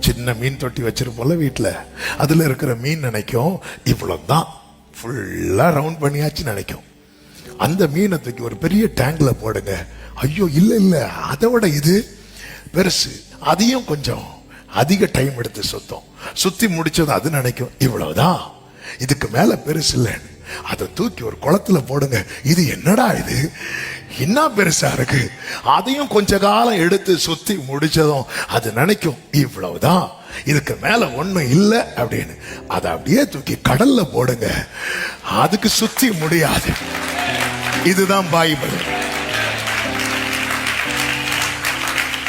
சின்ன மீன் தொட்டி வச்சிருப்போம்ல வீட்டுல, அதுல இருக்கிற மீன் நினைக்கும் இவ்வளவுதான், ஃபுல்லா ரவுண்ட் பண்ணியாச்சு நினைக்கும். அந்த மீனை தூக்கி ஒரு பெரிய டேங்க்ல போடுங்க, ஐயோ இல்ல இல்ல அதை விட இது பெருசு, அதையும் கொஞ்சம் அதிக டைம் எடுத்து சுத்தி முடிச்சது அது நினைக்கும் இவ்வளவுதான், இதுக்கு மேல பெருசு இல்லைன்னு. அதை தூக்கி ஒரு குளத்துல போடுங்க, இது என்னடா இது என்ன பெருசா இருக்கு, அதையும் கொஞ்ச காலம் எடுத்து சுத்தி முடிச்சதும் அது நினைக்கும் இவ்வளவுதான், இதுக்கு மேல ஒண்ணும் இல்லை அப்படின்னு. அதை அப்படியே தூக்கி கடல்ல போடுங்க, அதுக்கு சுத்தி முடியாது. இதுதான் பைபிள்,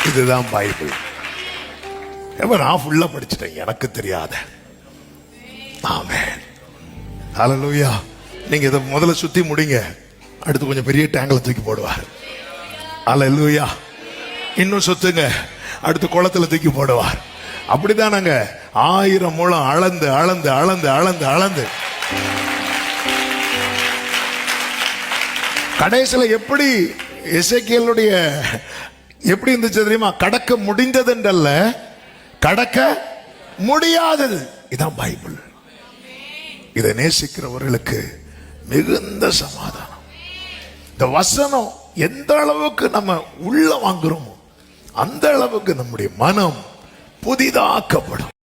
இதுதான் பைபிள். நான் ஃபுல்லா படிச்சுட்டேன், எனக்கு தெரியாத. ஆமென், ஹல்லேலூயா. நீங்க இதை முதல்ல சுத்தி முடிங்க, அடுத்து கொஞ்சம் பெரிய டேங்க்ல தூக்கி போடுவார். ஹல்லேலூயா. இன்னும் சுத்துங்க, அடுத்து குளத்துல தூக்கி போடுவார். அப்படிதான் நாங்க 1000 முழம் அளந்து அளந்து அளந்து அளந்து அளந்து கடைசியில எப்படி எசேக்கியேலுடைய எப்படி இருந்துச்சு தெரியுமா? கடக்க முடிந்தது என்றல்ல, கடக்க முடியாதது. இதான் பைபிள். இதை நேசிக்கிறவர்களுக்கு மிகுந்த சமாதானம். இந்த வசனம் எந்த அளவுக்கு நம்ம உள்ள வாங்குறோமோ அந்த அளவுக்கு நம்முடைய மனம் புதிதாக்கப்படும்.